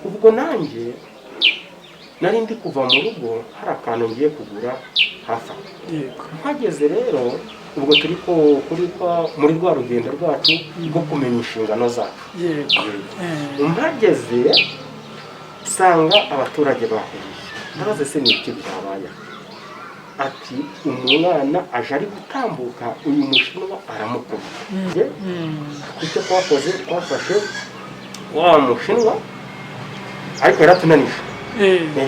ubwo nanjye nari ndi kuva mu rugo hari akantu ngiye kugura hafi aho. Mpageze rero ubwo turi muri rwa rugendo rwacu rwo kumenya inshingano zacu. Mpageze sanga abaturage bahuriye, ndabaza se ni iki byabaye. Ati umwana aje ari gutambuka uyu mushinwa aramukubita. Icyo twakoze twafashe wa mushinwa ariko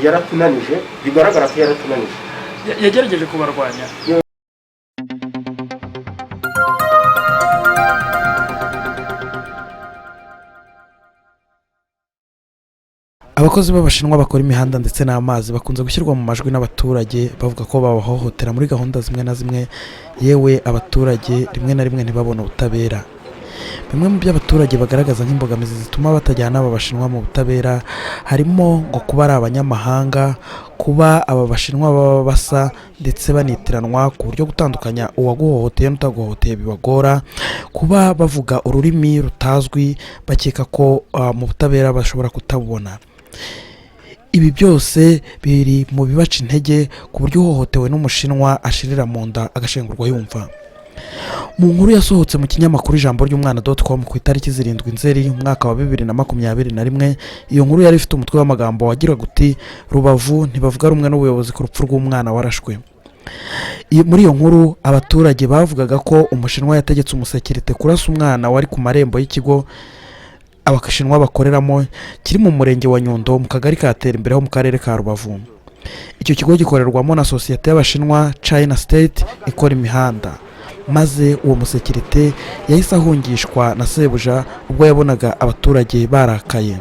yaratunanije bigaragara ko yaratunanije. Yagerageje kubarwanya. Abakozi b'Abashinwa bakora imihanda ndetse n'amazi bakunze gushyirwa mu majwi n'abaturage bavuga ko babahohotera muri gahunda zimwe na zimwe, yewe abaturage rimwe na rimwe ntibabone ubutabera. Bimwe mu by'abaturage bagaragaza nk'imbogamizi zituma batajyana aba Bashinwa mu butabera harimo ngo kuba ari abanyamahanga, kuba aba Bashinwa baba basa ndetse banitiranwa ku buryo gutandukanya uwaguhohoteye n'utaguhohoteye bibagora, kuba bavuga ururimi rutazwi bakeka ko mu butabera bashobora kutabubona. Ibi byose biri mu bibaca intege ku buryo uhohotewe n'Umushinwa ashirira mu nda agashengurwa yumva. Mu nkuru yasohotse mu kinyamakuru ijambo ry'umwana.com ku itariki 7 Nzeri umwaka wa 2021, iyo nkuru yari ifite umutwe w'amagambo wagira guti Rubavu ntibavuga rumwe n'ubuyobozi ku rupfu rw'umwana warashwe. Muri iyo nkuru abaturage bavugaga ko Umushinwa yategetse umusekirite kurasa umwana wari ku marembo y'ikigo Abashinwa bakoreramo kiri mu murenge wa Nyundo mu kagari ka Terimbere ho mu karere ka Rubavu. Icyo kigo gikorerwamo na sosiyete y'Abashinwa China State ikora imihanda, maze uwo musekirite yahise ahungishwa na sebuja ubwo yabonaga abaturage barakaye.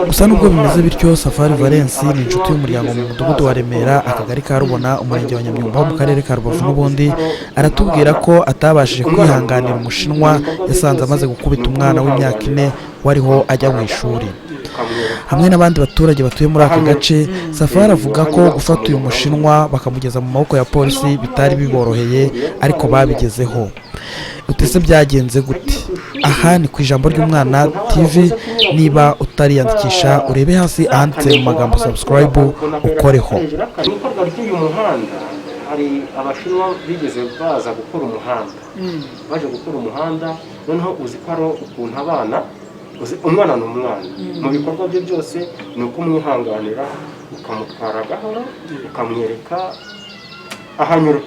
Gusa nubwo bimeze bityo, Safari Valence ni inshuti y'umuryango mu mudugudu wa Remera akagari ka Rubona umurenge wa Nyamyumba ho mu karere ka Rubavu n'ubundi, aratubwira ko atabashije kwihanganira Umushinwa yasanze amaze gukubita umwana w'imyaka 4 wariho ajya mu ishuri. Hamwe n'abandi baturage batuye muri aka gace, Safari avuga ko gufata uyu Mushinwa bakamugeza mu maboko ya polisi bitari biboroheye ariko babigezeho. Utese byagenze gute? Aha ni ku ijambo ry'umwana TV, niba utariyandikisha urebe hasi ahanditse mu magambo subscribe ukoreho. Ikorwa ry'uyu muhanda hari Abashinwa bigeze baza gukora umuhanda, baje gukora umuhanda, noneho uzi ko ari ukuntu abana umwana n'umwana mu bikorwa bye byose ni uko umwihanganira ukamutwara gahoro ukamwereka ahanyura,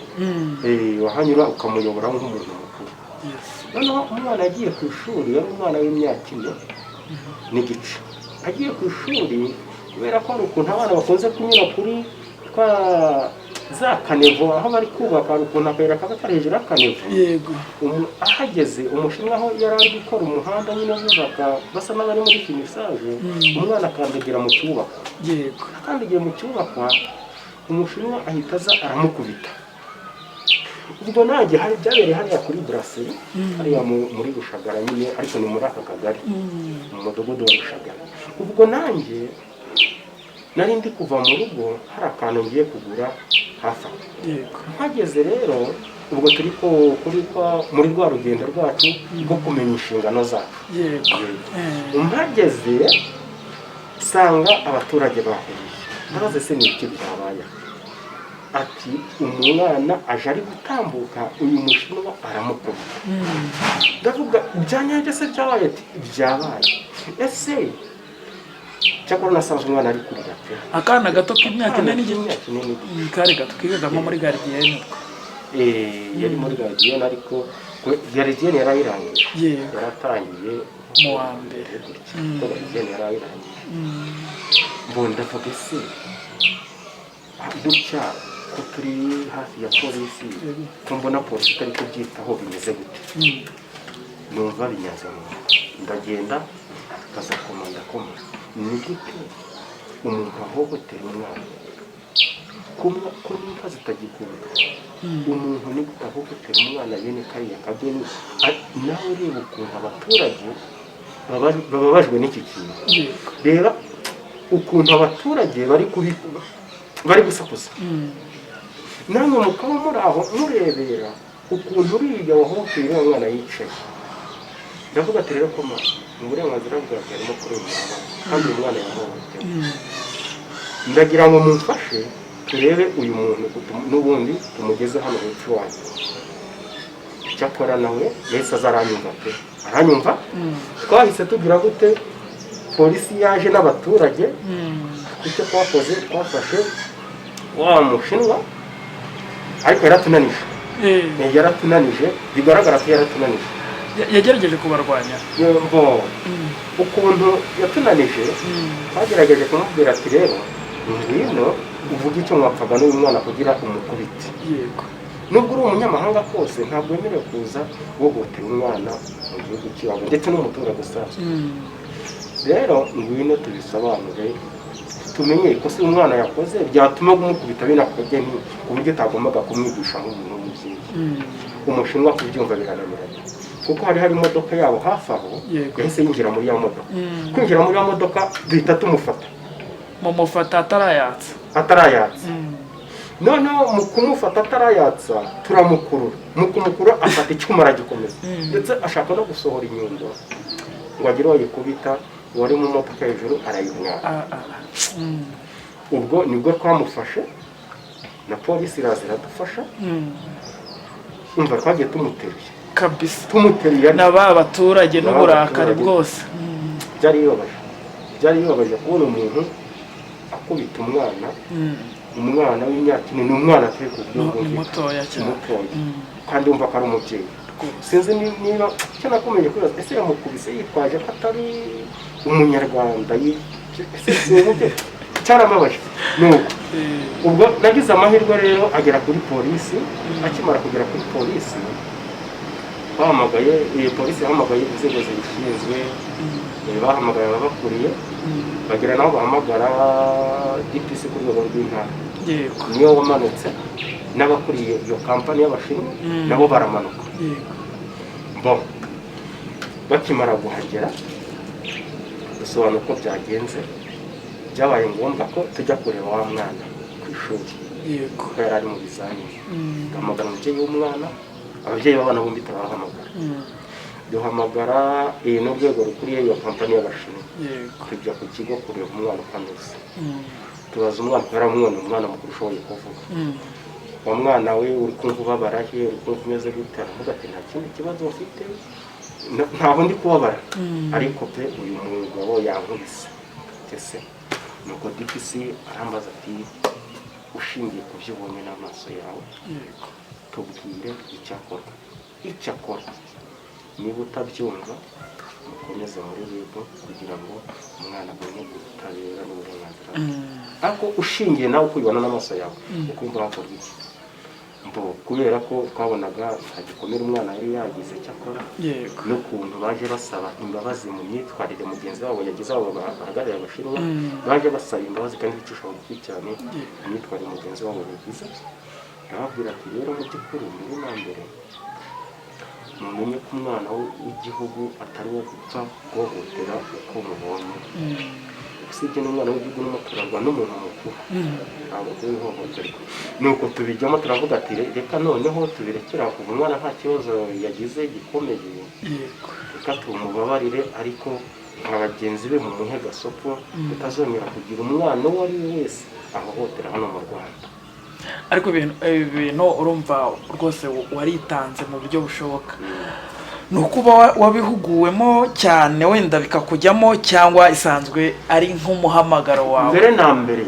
wahanyura ukamuyobora nk'umuntu mukuru. Noneho umwana agiye ku ishuri, yari umwana w'imyaka 4 n'igice, agiye ku ishuri kubera ko ari ukuntu abana bakunze kunyura kuri za kanevo aho bari kubaka, ukuntu akayira kaba kari hejuru y'akanevo. Ahageze Umushinwa aho yari ari gukora umuhanda nyine bubaka basa n'abari muri finisaje, umwana akandagira mu cyubakwa. Akandagiye mu cyubakwa Umushinwa ahita aza aramukubita. Ubwo nanjye hari byabereye hariya kuri Brasserie hariya muri Rushagara nyine, ariko ni muri aka kagari mu mudugudu wa Rushagara. Ubwo nanjye nari ndi kuva mu rugo hari akantu ngiye kugura hafi aho. Mpageze rero ubwo turi muri rwa rugendo rwacu rwo kumenya inshingano zacu. Mpageze sanga abaturage bahuriye, ndabaza se ni iki byabaye. Ati umwana aje ari gutambuka uyu Mushinwa aramukubita. Ndavuga byanyaje se byabaye? Ati byabaye. Ese cyakora nasanze umwana ari kurira pe, akana gato k'imyaka 4 n'igice, kare gato kigagamo muri gardien. Yari muri gardien, ariko gardien yarayirangije, yaratangiye mu wa mbere, gardien yarayirangije. Mbonda ndavuga se dutya ko turi hafi ya polisi, ko mbona polisi itari kubyitaho bimeze gute. Numva binyazamo, ndagenda kaza komanda ni gute umuntu ahohotera umwana ko n'inka zitagikunda, umuntu ni gute ahohotera umwana bene kariya kageni. Nawe reba ukuntu abaturage bababajwe n'iki kintu. Reba ukuntu abaturage bari gusakuza, namwe mukaba muri aho murebera ukuntu uriya wahohoteye umwana yicaye. Ndavuga ati rero ko mu burenganzira bwawe harimo kurengera abana kandi uyu mwana yahohotewe. Ndagira ngo mumfashe turebe uyu muntu n'ubundi tumugeze hano hepfo iwanjye. Icyakora nawe yahise aza aranyumva pe, aranyumva. Twahise tugira gute, polisi yaje n'abaturage. Icyo twakoze twafashe wa mushinwa, ariko yaratunanije. Yaratunanije, bigaragara ko yaratunanije. Yagerageje kubarwanya. Yego, ukuntu yatunanije, twagerageje kumubwira ati rero ngwino uvuge icyo mwapfaga n'uyu mwana kugira umukubite. Yego. Nubwo uri umunyamahanga kose ntabwo wemerewe kuza wohotera umwana mu gihugu cyawe ndetse n'umuturage usanzwe. Rero ngwino tubisobanure tumenye ikosa umwana yakoze byatuma kumukubita binakujye ku buryo utagombaga kumwigisha nk'umuntu w'umubyeyi. Umushinwa kubyumva birananiranye kuko hari imodoka yabo hafi aho, yahise yinjira muri ya modoka. Kwinjira muri ya modoka duhita tumufata. Mumufata atarayatsa. Noneho mu kumufata atarayatsa turamukurura. Mu kumukura afata icyuma aragikomeza ndetse ashaka no gusohora inyundo ngo agire uwo yikubita, wari mu modoka hejuru arayimwara. Ubwo nibwo twamufashe na polisi iraza iradufasha. Umva twagiye tumuteruye kabisa, tumuteruye n'aba baturage n'uburakari bwose. Byari bibabaje kubona umuntu akubita umwana w'imyaka ine, n'umwana atari ku buryo mutoya cyane, kandi wumva ko ari umubyeyi. Sinzi niba icyo nakomeje kwibaza, ese yamukubise yitwaje ko atari umunyarwanda, cyarababaje. Nuko ubwo nagize amahirwe rero agera kuri polisi. Akimara kugera kuri polisi bahamagaye, polisi yahamagaye inzego zibishinzwe, bahamagaye ababakuriye, bagera naho bahamagara DPC ku rwego rw'intara. Niyo wamanutse n'abakuriye iyo kampani y'Abashinwa nabo baramanuka. Bakimara kuhagera bisobanura uko byagenze, byabaye ngombwa ko tujya kureba wa mwana ku ishuri kuko yari ari mu bizamini. Duhamagara umubyeyi w'umwana, ababyeyi b'abana bombi turabahamagara. Duhamagara n'urwego rukuriye iyo kampani y'Abashinwa, tujya ku kigo kureba umwana uko ameze. Tubaza umwana kubera umwana mukuru ushoboye kuvuga. Wa mwana we uri kumva ubabara he, uri kumva umeze gute? Aravuga ati nta kindi kibazo ufite, ntaho ndi kubabara, ariko pe uyu mugabo yankubise. Ese nuko DPC arambaza ati ushingiye ku byo ubonye n'amaso yawe tubwire icyakora niba utabyumva mukomeze muri rego kugira ngo umwana abone ubutabera n'uburenganzira. Ariko ushingiye nawe uko ubibona n'amaso yawe ukumva wakora iki? Kubera ko twabonaga nta gikomere umwana yari yagize. Cyakora n'ukuntu baje basaba imbabazi mu myitwarire mugenzi wabo yagize, abo bahagarariye Abashinwa baje basaba imbabazi kandi bicisha bugufi cyane imyitwarire mugenzi wabo yagize. Arababwira ati rero mu by'ukuri mbere na mbere mumenye ko umwana w'igihugu atari wo gupfa guhohotera uko mubonye. Usibye n'umwana w'igihugu n'umuturarwa n'umuntu mukuru ntabwo tubihohoterwa. Nuko tubijyamo turavuga ati reka noneho tubirekera kuva umwana nta kibazo yagize gikomeye, reka tumubabarire, ariko nka bagenzi be mu muhe gasopo tutazongera kugira umwana uwo ari we wese ahohotera hano mu Rwanda. Ariko ibintu urumva rwose waritanze mu buryo bushoboka. Ni ukuba wabihuguwemo cyane wenda bikakujyamo, cyangwa isanzwe ari nk'umuhamagaro wawe? Mbere na mbere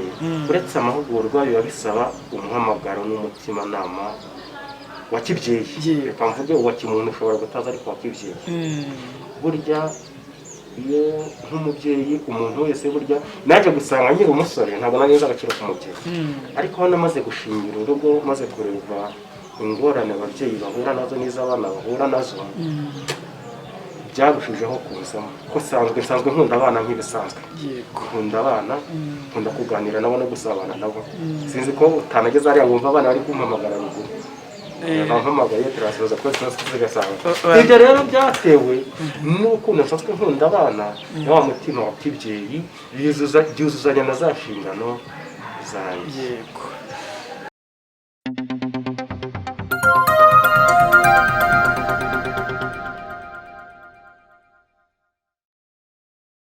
uretse amahugurwa biba bisaba umuhamagaro n'umutimanama wa kibyeyi. Reka mvuge uwa kimuntu ushobora gutaza, ariko wa kibyeyi burya iyo nk'umubyeyi umuntu wese burya naje gusanga nkiri umusore ntabwo nari nzi agaciro k'umubyeyi, ariko hano maze gushingira urugo, maze kureba ingorane ababyeyi bahura nazo n'iz'abana bahura nazo, byarushijeho kuzamo ko nsanzwe nkunda abana nk'ibisanzwe. Nkunda abana, nkunda kuganira nabo no gusabana nabo. Sinzi ko utanageze hariya wumva abana bari kumpamagara ruguru, bampamagaye turasoza twese tugasanga. Ibyo rero byatewe n'ukuntu nsanzwe nkunda abana na wa mutima wa kibyeyi byuzuzanya na za nshingano zanjye.